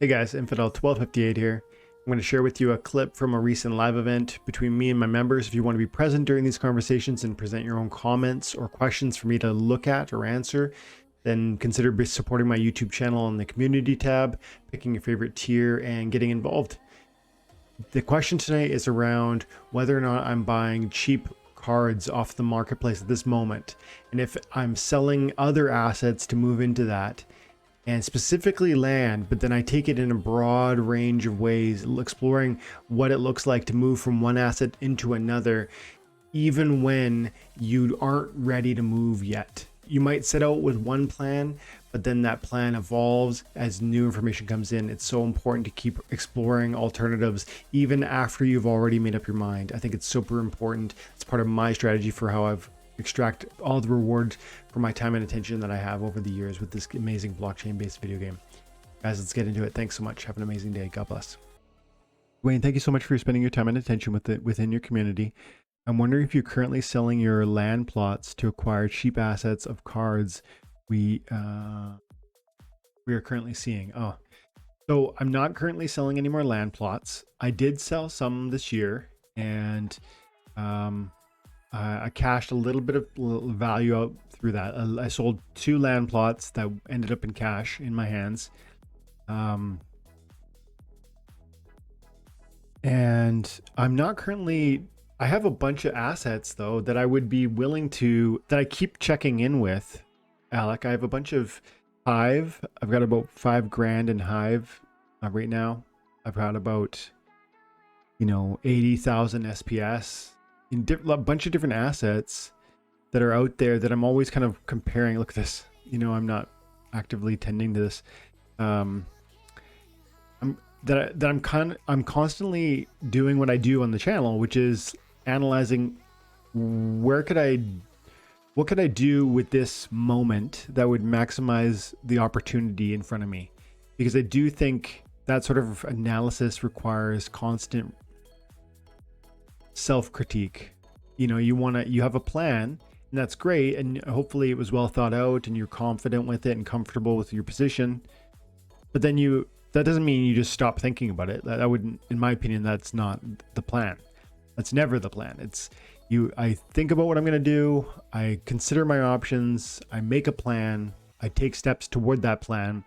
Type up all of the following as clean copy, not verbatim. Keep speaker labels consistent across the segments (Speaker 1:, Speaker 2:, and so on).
Speaker 1: Hey guys, Infidel 1258 here. I'm going to share with you a clip from a recent live event between me and my members. If you want to be present during these conversations and present your own comments or questions for me to look at or answer, then consider supporting my YouTube channel on the community tab, picking your favorite tier, and getting involved. The question tonight is around whether or not I'm buying cheap cards off the marketplace at this moment, and if I'm selling other assets to move into that, and specifically land, but then I take it in a broad range of ways, exploring what it looks like to move from one asset into another, even when you aren't ready to move yet. You might set out with one plan, but then that plan evolves as new information comes in. It's so important to keep exploring alternatives even after you've already made up your mind. I think it's super important. It's part of my strategy for how I've extract all the rewards for my time and attention that I have over the years with this amazing blockchain-based video game. Guys, let's get into it. Thanks so much. Have an amazing day. God bless. Wayne, thank you so much for spending your time and attention within your community. I'm wondering if you're currently selling your land plots to acquire cheap assets of cards we are currently seeing. So I'm not currently selling any more land plots. I did sell some this year, and I cashed a little bit of value out through that. I sold 2 land plots that ended up in cash in my hands. And I'm not currently, I have a bunch of assets though that I would be willing to, that I keep checking in with, Alec. I have a bunch of Hive. I've got about 5 grand in Hive right now. I've got about, 80,000 SPS. In a bunch of different assets that are out there that I'm always kind of comparing. Look at this. I'm not actively tending to this. I'm constantly doing what I do on the channel, which is analyzing what could I do with this moment that would maximize the opportunity in front of me, because I do think that sort of analysis requires constant self-critique. You have a plan, and that's great, and hopefully it was well thought out and you're confident with it and comfortable with your position, but then that doesn't mean you just stop thinking about it. That wouldn't, in my opinion, that's not the plan. That's never the plan. I think about what I'm going to do, I consider my options, I make a plan, I take steps toward that plan,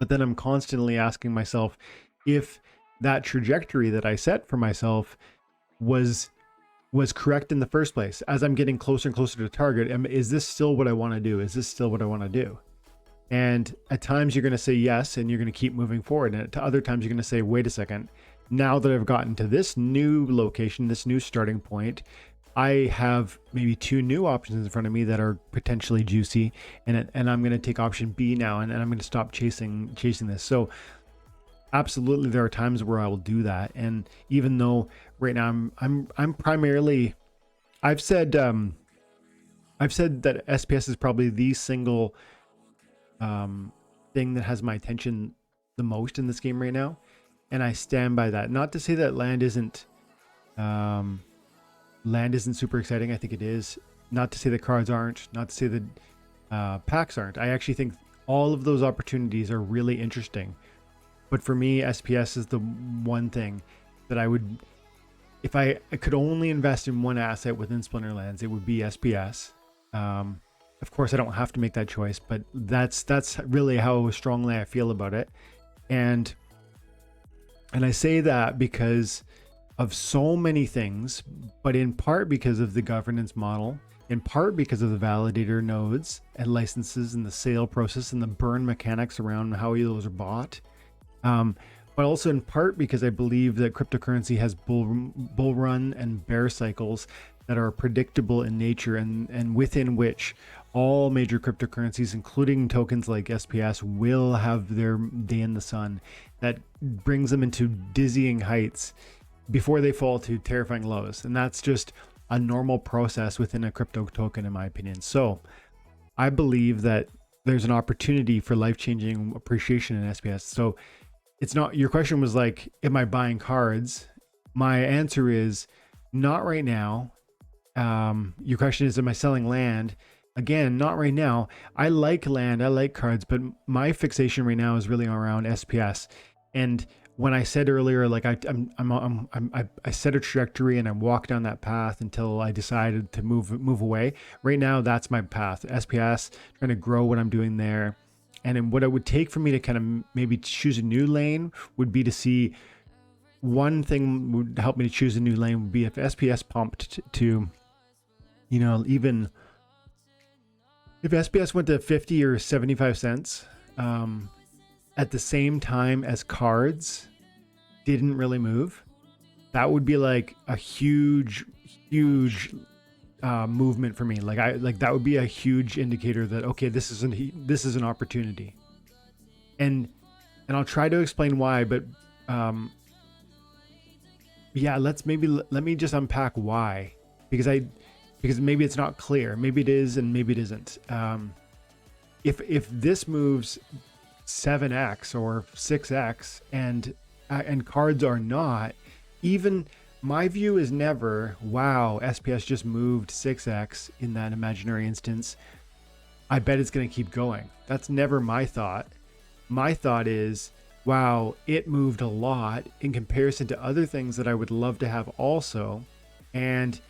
Speaker 1: but then I'm constantly asking myself if that trajectory that I set for myself was correct in the first place. As I'm getting closer and closer to target, is this still what I want to do? Is this still what I want to do? And at times you're going to say yes, and you're going to keep moving forward. And at other times you're going to say, wait a second, now that I've gotten to this new location, this new starting point, I have maybe 2 new options in front of me that are potentially juicy, and I'm going to take option B now, and I'm going to stop chasing this. So absolutely, there are times where I will do that. And even though right now I'm primarily, I've said that SPS is probably the single thing that has my attention the most in this game right now, and I stand by that. Not to say that land isn't super exciting. I think it is. Not to say that cards aren't. Not to say that packs aren't. I actually think all of those opportunities are really interesting. But for me, SPS is the one thing that I would, if I could only invest in one asset within Splinterlands, it would be SPS. Of course, I don't have to make that choice, but that's really how strongly I feel about it. And I say that because of so many things, but in part because of the governance model, in part because of the validator nodes and licenses and the sale process and the burn mechanics around how those are bought. But also in part because I believe that cryptocurrency has bull run and bear cycles that are predictable in nature, and within which all major cryptocurrencies, including tokens like SPS, will have their day in the sun that brings them into dizzying heights before they fall to terrifying lows. And that's just a normal process within a crypto token, in my opinion. So I believe that there's an opportunity for life-changing appreciation in SPS. So it's not, your question was like, am I buying cards? My answer is not right now. Your question is, am I selling land? Again, not right now. I like land, I like cards, but my fixation right now is really around SPS. And when I said earlier, like I set a trajectory and I walked down that path until I decided to move away. Right now, that's my path. SPS, trying to grow what I'm doing there. And then what it would take for me to kind of maybe choose a new lane would be to see, one thing would help me to choose a new lane would be if SPS pumped to, even if SPS went to 50 or 75 cents at the same time as cards didn't really move, that would be like a huge movement for me. Like that would be a huge indicator that, okay, this is an opportunity. And I'll try to explain why, but yeah, let me just unpack why, because maybe it's not clear. Maybe it is, and maybe it isn't. If this moves 7x or 6x and cards are not, even my view is never, wow, SPS just moved 6x in that imaginary instance, I bet it's going to keep going. That's never my thought. My thought is, wow, it moved a lot in comparison to other things that I would love to have also. And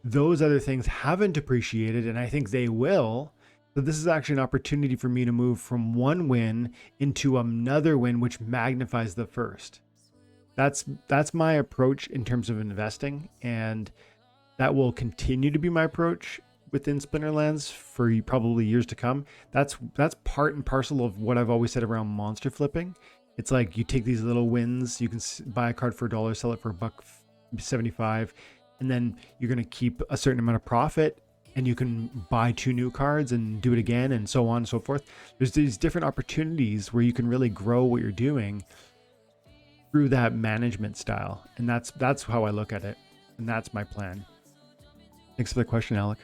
Speaker 1: those other things haven't appreciated, and I think they will. So this is actually an opportunity for me to move from one win into another win, which magnifies the first. That's my approach in terms of investing, and that will continue to be my approach within Splinterlands for probably years to come. That's part and parcel of what I've always said around monster flipping. It's like you take these little wins, you can buy a card for $1, sell it for $1.75, and then you're going to keep a certain amount of profit, and you can buy 2 new cards and do it again, and so on and so forth. There's these different opportunities where you can really grow what you're doing through that management style. And that's how I look at it. And that's my plan. Thanks for the question, Alec.